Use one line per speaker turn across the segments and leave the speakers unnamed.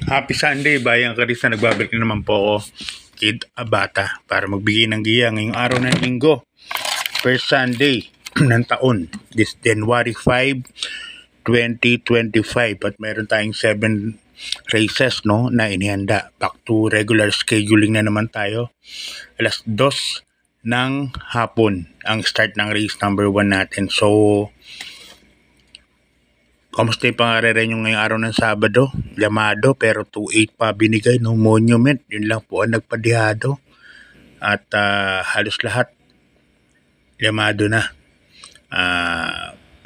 Happy Sunday, Bayang Karis na nagbabalik na naman po ako, Kid Abata, para magbigay ng giya ngayong araw ng linggo. First Sunday ng taon, this January 5, 2025. At meron tayong 7 races no, na inihanda. Back to regular scheduling na naman tayo. Alas 2 ng hapon ang start ng race number 1 natin. So, kamusta yung pangarera nyo ngayong araw ng Sabado? Llamado pero 2.8 pa binigay no Monument. Yun lang po ang nagpadihado. At halos lahat llamado na.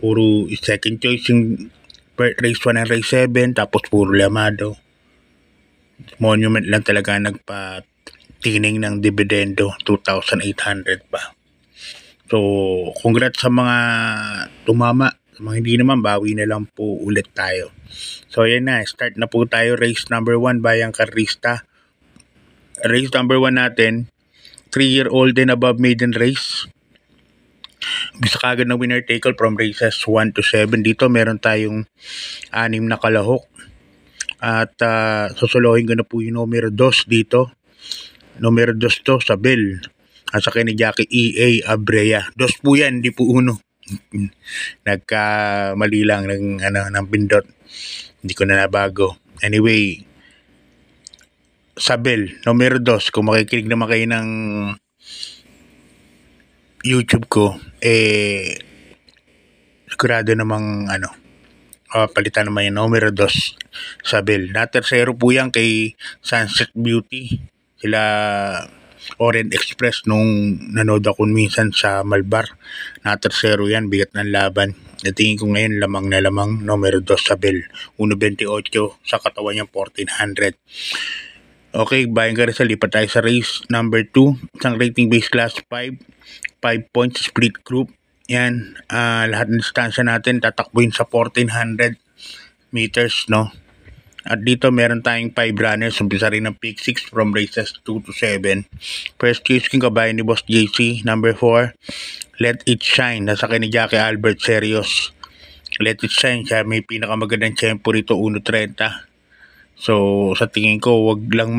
Puro second choice yung race 1 and race 7, tapos puro llamado. Monument lang talaga nagpa-tining ng dividendo, 2,800 pa. So, congrats sa mga tumama. Mga hindi naman, bawi na lang po ulit tayo. So, yan na. Start na po tayo. Race number 1, Bayang Karista. Race number 1 natin, 3-year-old and above maiden race. Bisa kagad ng winner take all from races 1 to 7. Dito meron tayong 6 na kalahok. At susuluhin ko na po yung numero 2 dito. Numero 2 to, Sabel. At sa ni Jackie E.A. Abrea. 2 po yan, hindi po 1. Nagkamali lang ng pindot. Hindi ko na nabago. Anyway, Sabel, numero 2. Kung makikinig naman kayo ng YouTube ko, sigurado namang palitan naman yung numero 2, Sabel. Natersero po yan kay Sunset Beauty. Sila Orient Express nung nanood ako minsan sa Malbar. Natersero yan, bigat ng laban. Natingin ko ngayon lamang na lamang numero 2, Sabel. 1.28 sa katawan niyang 1,400. Okay, Bayang Karista, lipat tayo sa race number 2. Isang rating base class 5 points split group. Yan, lahat ng distansya natin tatakbuhin sa 1,400 meters, no? At dito meron tayong 5 runners. Umpisa rin ng pick 6 from races 2 to 7. First choice king kabayan ni Boss JC. Number 4, Let It Shine. Nasa kay ni Jackie Albert Serios. Let It Shine, siya may pinakamagandang tempo rito, 1.30. So, sa tingin ko, wag lang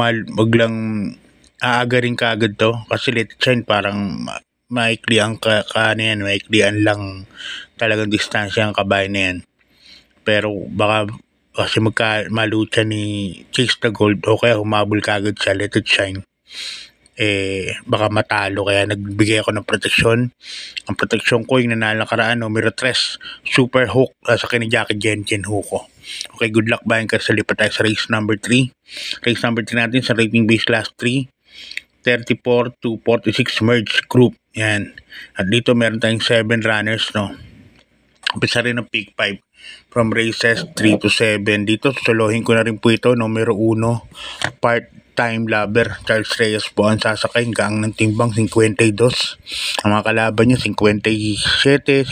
aagarin ka agad to. Kasi Let It Shine parang maikli ang maiklian lang talagang distansya ang kabayan na yan. Pero baka kasi malucha ni Chase the Gold o kaya humabol ka agad sa Let It Shine, baka matalo. Kaya nagbigay ako ng proteksyon. Ang proteksyon ko yung nanalo karaan, numero 3, Super Hook, sa akin ni Jackie Jenjen Huko. Okay, good luck Bayang Karista. Lipat tayo sa race number 3. Race number 3 natin sa rating base class 3, 34 to 46 merge group. Yan. At dito meron tayong 7 runners, no? Umpisa rin ng pick 5 from races 3 to 7. Dito susuluhin ko na rin po ito, numero 1, part-time lover, Charles Reyes po ang sasakay. Gang ng timbang 52. Ang mga kalaban niya 57, 55,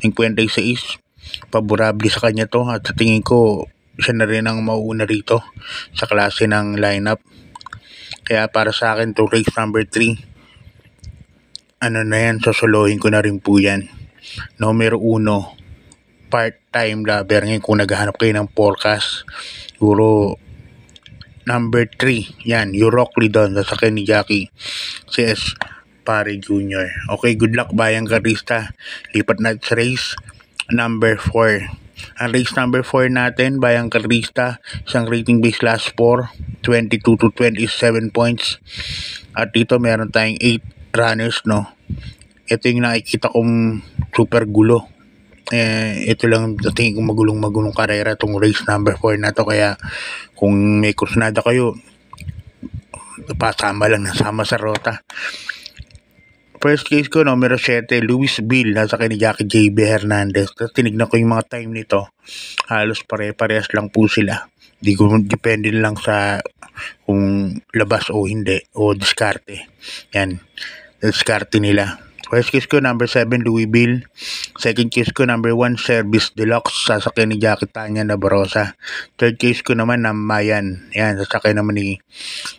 56. Paborable sa kanya to. At sa tingin ko, siya na rin ang mauuna rito sa klase ng lineup. Kaya para sa akin to race number 3, susuluhin ko na rin po yan. Numero 1, part-time lover. Ngayon kung naghahanap kayo ng forecast, siguro number 3, yan, Eurocly doon, sasakyan ni Jackie CS Pare Jr. Okay, good luck Bayang Karista. Lipat natin sa race number 4. Ang race number 4 natin, Bayang Karista, isang rating base class 4, 22 to 27 points. At dito meron tayong 8 runners, no? Ito yung nakikita kong super gulo. Ito lang tingin kong magulong karera itong race number 4 na to. Kaya kung may kursunada kayo, nasama sa rota. First case ko, numero 7, Luis Bill, nasa kay ni Jackie JB Hernandez. Tapos tinignan ko yung mga time nito, halos pare-parehas lang po sila. Depende lang sa kung labas o hindi, o diskarte. Yan, diskarte nila. First case ko, number 7, Louis Bill. Second case ko, number 1, Service Deluxe, sasakyan ni Jackie Tanya Nabarosa. Third case ko naman, Mayan. Yan, sasakyan naman ni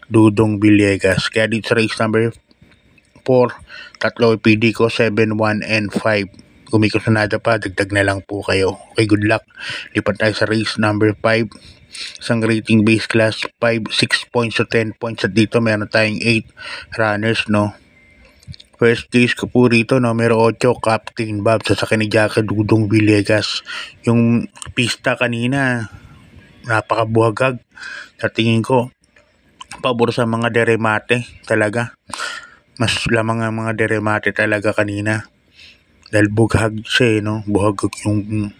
Dudong Villegas. Kaya dito sa race number 4, tatlo PD ko, 7, 1, and 5. Kung may kusunada pa, dagdag na lang po kayo. Okay, good luck. Lipat tayo sa race number 5. Isang rating base class 5, 6 points to 10 points. At dito meron tayong 8 runners, no? First case ko po rito, numero 8, Captain Bob, sasakyan ni Jackie Dudong Villegas. Yung pista kanina, napakabuhagag. Sa tingin ko, pabor sa mga deremate talaga. Mas lamang ang mga deremate talaga kanina. Dahil bughag siya, no? Buhagag yung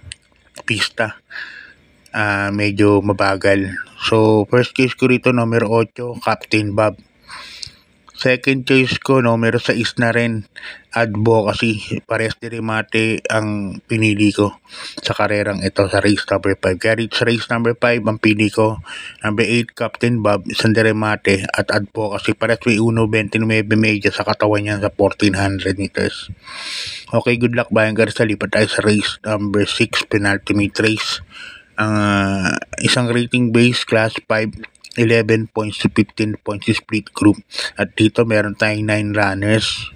pista. Medyo mabagal. So, first case ko rito, numero 8, Captain Bob. Second choice ko, numero 6 na rin, Advocacy. Parehas deremate ang pinili ko sa karerang ito sa race number 5. Kaya sa race number 5, ang pili ko, number 8, Captain Bob, isang deremate, at Advocacy. Parehas may 1.29 media sa katawan niya sa 1400 meters. Okay, good luck bayan Garza. Lipat tayo sa race number 6, penultimate race. Isang rating base class 5, 11 points to 15 points split group. At dito meron tayong 9 runners.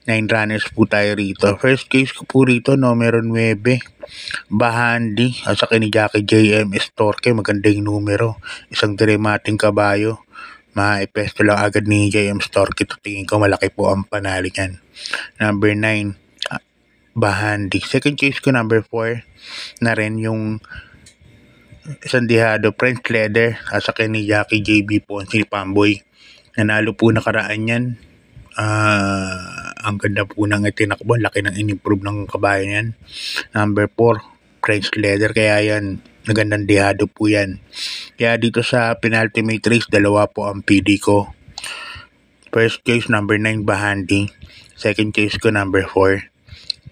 9 runners po tayo rito. First case ko po rito, numero 9, Bahandi. Sa ni Jackie JM Estorque. Maganda yung numero. Isang deremating kabayo. Maipesto lang agad ni JM Estorque. Tingin ko malaki po ang panalo niyan. Number 9, Bahandi. Second case ko, number 4 na rin, yung isang dihado, French Leather, sasakyan ni Jackie JB Ponce Pamboy. Nanalo po nakaraan yan. Ang ganda po ng itinakbo, laki ng in-improve ng kabayo yan. Number 4, French Leather, kaya yan, magandang dihado po yan. Kaya dito sa penultimate race, dalawa po ang pili ko. First case, number 9, Bahandi. Second case ko, number 4,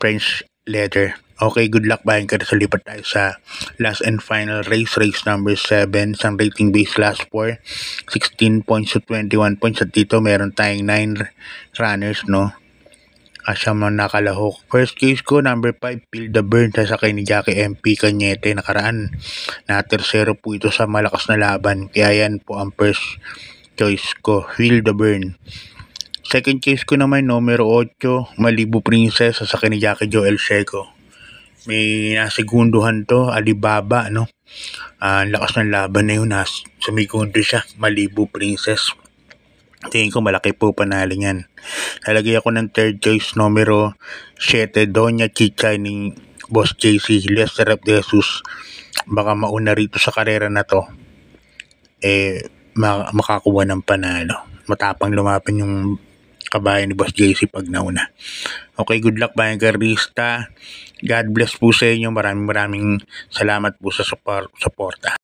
French Leather. Okay, good luck bayan ka. Sa lipat tayo sa last and final race, race number 7, isang rating base class 4, 16 points to 21 points. At dito meron tayong 9 runners, no? Asya mo nakalahok. First case ko, number 5, Feel the Burn, sasakay ni Jackie MP Cañete. Nakaraan na tersero po ito sa malakas na laban. Kaya yan po ang first choice ko, Feel the Burn. Second case ko naman, numero 8, Malibu Princess, sasakay ni Jackie Joel Seco. May nasegunduhan to, Alibaba, no? Lakas ng laban na yun, sumigundo siya, Malibu Princess. Tingin ko malaki po panalo niyan. Lalagay ako ng third choice, numero 7, Doña Chicha ni Boss JC, Lester Rep de Jesus. Baka mauna rito sa karera na to, makakuha ng panalo. Matapang lumapan yung kabayan ni Boss JC pag nauna. Okay, good luck bayan Garista. God bless po sa inyo. Maraming salamat po sa suporta.